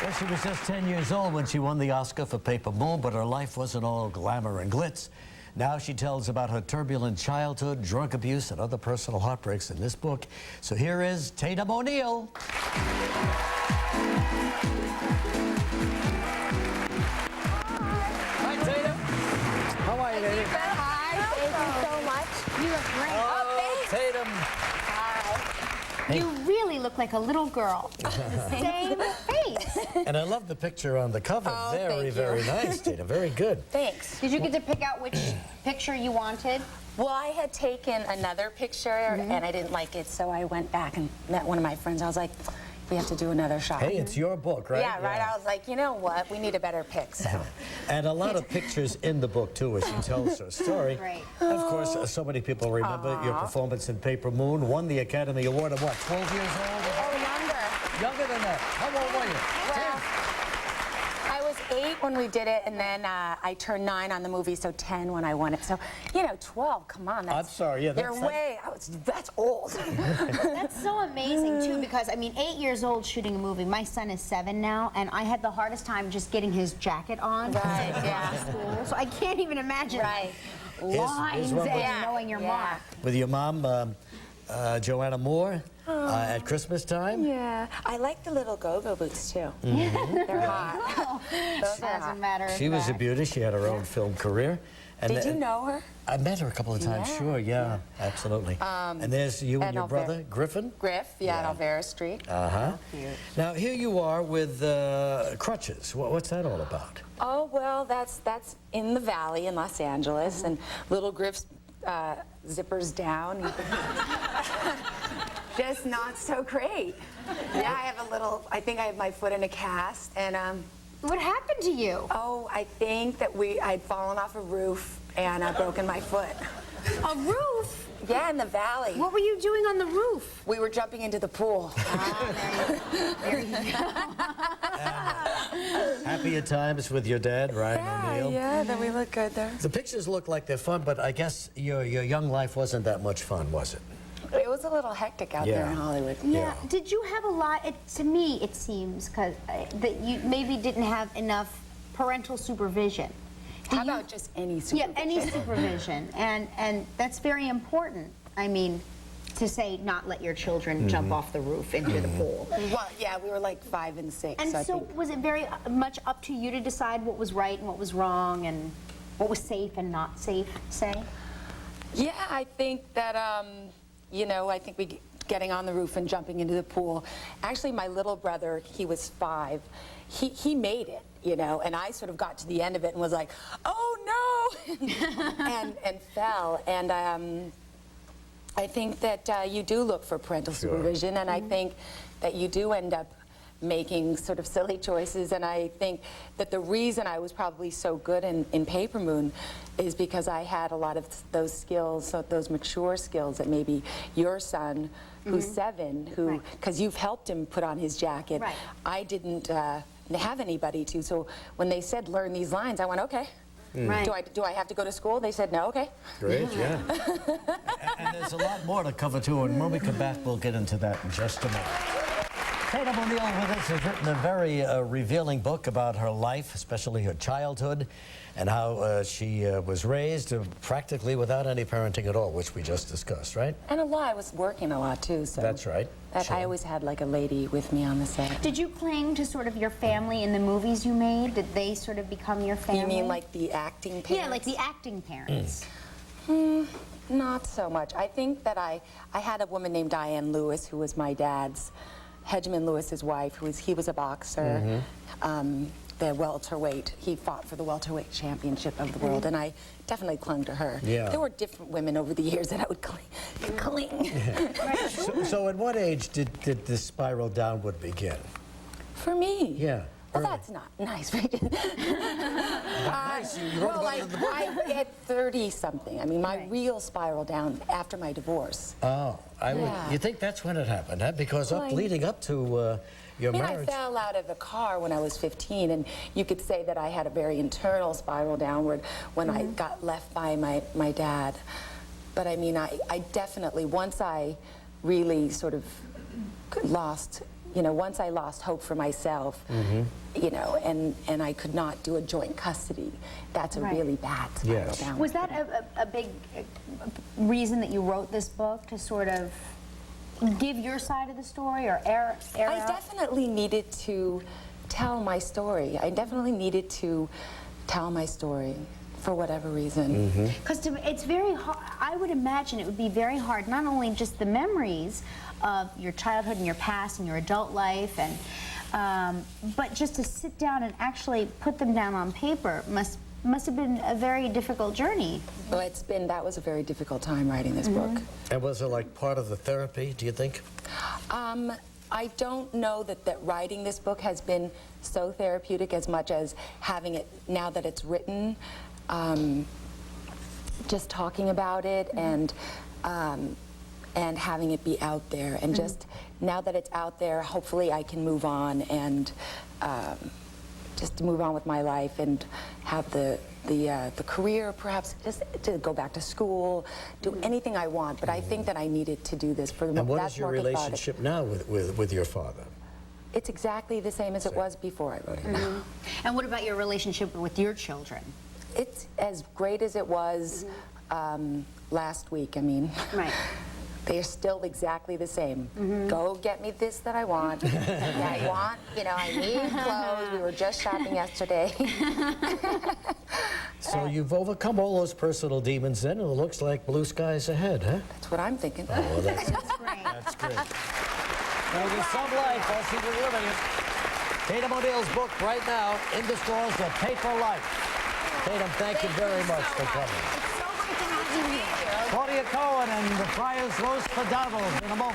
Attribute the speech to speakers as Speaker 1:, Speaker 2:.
Speaker 1: Well, she was just 10 years old when she won the Oscar for Paper Moon, but her life wasn't all glamour and glitz. Now she tells about her turbulent childhood, drug abuse, and other personal heartbreaks in this book. So here is Tatum O'Neal. Hi, Tatum. How are you, lady?
Speaker 2: Hi, thank you so much.
Speaker 3: You look great.
Speaker 1: Oh, Tatum. Hey.
Speaker 3: You really look like a little girl. Same face.
Speaker 1: And I love the picture on the cover.
Speaker 2: Oh,
Speaker 1: Very, very nice, Tatum. Very good.
Speaker 2: Thanks.
Speaker 3: Did you get to pick out which picture you wanted?
Speaker 2: Well, I had taken another picture and I didn't like it, so I went back and met one of my friends. I was like, we have to do another shot.
Speaker 1: Hey, it's your book, right?
Speaker 2: Yeah, right. I was like, you know what? We need a better pic. So.
Speaker 1: And a lot of pictures in the book, too, as she tells her story.
Speaker 3: Right.
Speaker 1: Of course, so many people remember your performance in Paper Moon, won the Academy Award at what, 12 years old?
Speaker 2: Oh, younger.
Speaker 1: Younger than that. How old were you?
Speaker 2: Well, I was 8 when we did it, and then I turned 9 on the movie, so 10 when I won it. So, you know, 12, come on. That's,
Speaker 1: I'm sorry, yeah.
Speaker 2: That's old.
Speaker 3: That's so amazing, too, because, I mean, 8 years old shooting a movie. My son is 7 now, and I had the hardest time just getting his jacket on.
Speaker 2: Right, yeah.
Speaker 3: School, so I can't even imagine.
Speaker 2: Right.
Speaker 3: Lines
Speaker 1: one
Speaker 3: and
Speaker 1: with-
Speaker 3: knowing your mark.
Speaker 1: With your mom, Joanna Moore, at Christmas time?
Speaker 2: Yeah. I like the little go-go boots, too. They're hot. Those are hot.
Speaker 3: Doesn't matter.
Speaker 1: She was a beauty. She had her own film career. And
Speaker 2: Did you know her?
Speaker 1: I met her a couple of times,
Speaker 2: Yeah,
Speaker 1: sure, yeah, absolutely. And there's you and your brother, Griffin?
Speaker 2: Griff, yeah, at Alvera Street.
Speaker 1: Uh-huh. Now, here you are with crutches. What's that all about?
Speaker 2: Oh, well, that's in the Valley in Los Angeles, and little Griff's zippers down. Just not so great. Yeah, I have a little, I think I have my foot in a cast, and
Speaker 3: What happened to you?
Speaker 2: oh, I think that I'd fallen off a roof and broken my foot.
Speaker 3: A roof?
Speaker 2: Yeah, in the Valley.
Speaker 3: What were you doing on the roof?
Speaker 2: We were jumping into the pool.
Speaker 3: There you go.
Speaker 1: Happier times with your dad, Ryan O'Neal.
Speaker 2: Yeah, then we look good there.
Speaker 1: The pictures look like they're fun, but I guess your young life wasn't that much fun, was it?
Speaker 2: It was a little hectic out there
Speaker 1: Yeah.
Speaker 2: in Hollywood.
Speaker 3: Yeah. Did you have a lot? To me, it seems that you maybe didn't have enough parental supervision.
Speaker 2: How about just any supervision?
Speaker 3: Yeah, any supervision, and that's very important. I mean, to say not let your children jump off the roof into the pool.
Speaker 2: Well, yeah, we were like 5 and 6.
Speaker 3: And
Speaker 2: I
Speaker 3: so,
Speaker 2: think.
Speaker 3: was it very much up to you to decide what was right and what was wrong, and what was safe and not safe? Say.
Speaker 2: Yeah, I think that you know, I think getting on the roof and jumping into the pool. Actually, my little brother, he was 5. He made it, you know, and I sort of got to the end of it and was like, oh no, and fell. And I think that you do look for parental supervision, and I think that you do end up making sort of silly choices, and I think that the reason I was probably so good in Paper Moon is because I had a lot of those skills, so those mature skills that maybe your son, who's 7, who, because you've helped him put on his jacket,
Speaker 3: Right.
Speaker 2: I didn't have anybody to, so when they said learn these lines, I went, okay.
Speaker 3: Right.
Speaker 2: Do I have to go to school? They said no, okay.
Speaker 1: Great, yeah. And there's a lot more to cover, too, and when we come back, we'll get into that in just a minute. Tatum O'Neal with us has written a very revealing book about her life, especially her childhood, and how she was raised practically without any parenting at all, which we just discussed, right?
Speaker 2: And a lot, I was working a lot too, so.
Speaker 1: That's right.
Speaker 2: That I always had like a lady with me on the set.
Speaker 3: Did you cling to sort of your family in the movies you made? Did they sort of become your family?
Speaker 2: You mean like the acting parents?
Speaker 3: Yeah, like the acting parents.
Speaker 2: Not so much. I think that I had a woman named Diane Lewis, who was my dad's, Hedgeman Lewis's wife, he was a boxer, the welterweight. He fought for the welterweight championship of the world, and I definitely clung to her.
Speaker 1: Yeah.
Speaker 2: There were different women over the years that I would cling.
Speaker 1: So at what age did this spiral downward begin?
Speaker 2: For me?
Speaker 1: Yeah.
Speaker 2: Well, that's not nice, Regis.
Speaker 1: Nice, you wrote
Speaker 2: Well,
Speaker 1: about it in the book.
Speaker 2: I at 30-something. I mean, my real spiral down after my divorce.
Speaker 1: Oh,
Speaker 2: Yeah.
Speaker 1: you think that's when it happened, huh? Because leading up to your marriage.
Speaker 2: I fell out of a car when I was 15, and you could say that I had a very internal spiral downward when I got left by my dad. But I mean, I definitely, once I really sort of lost, you know, once I lost hope for myself, you know, and I could not do a joint custody, that's a really bad spiral
Speaker 1: Yes.
Speaker 2: down.
Speaker 3: Was that a big reason that you wrote this book, to sort of give your side of the story, or air
Speaker 2: I
Speaker 3: out?
Speaker 2: definitely needed to tell my story. I definitely needed to tell my story for whatever reason.
Speaker 3: Because it's very hard. I would imagine it would be very hard, not only just the memories of your childhood and your past and your adult life, and but just to sit down and actually put them down on paper must have been a very difficult journey.
Speaker 2: Well, that was a very difficult time writing this book.
Speaker 1: And was it like part of the therapy, do you think?
Speaker 2: I don't know that writing this book has been so therapeutic as much as having it, now that it's written, just talking about it and having it be out there. And just now that it's out there, hopefully I can move on and just move on with my life and have the career, perhaps just to go back to school, do anything I want. But I think that I needed to do this for the.
Speaker 1: And what is your relationship now with your father?
Speaker 2: It's exactly the same as it was before I wrote it.
Speaker 3: And what about your relationship with your children?
Speaker 2: It's as great as it was last week. I mean,
Speaker 3: Right.
Speaker 2: they're still exactly the same. Go get me this that I want. I want, you know, I need clothes. We were just shopping yesterday.
Speaker 1: So you've overcome all those personal demons then, and it looks like blue skies ahead, huh?
Speaker 2: That's what I'm thinking.
Speaker 1: Oh, well, that's
Speaker 3: Great.
Speaker 1: That's great. Now, there's some life, I see we're living it. Tatum O'Neill's book right now in the stores, The Paper Life. Tatum, thank you very much for coming.
Speaker 3: It's so great to have you here.
Speaker 1: Claudia Cohen and the Friars Roast for Donald in a moment.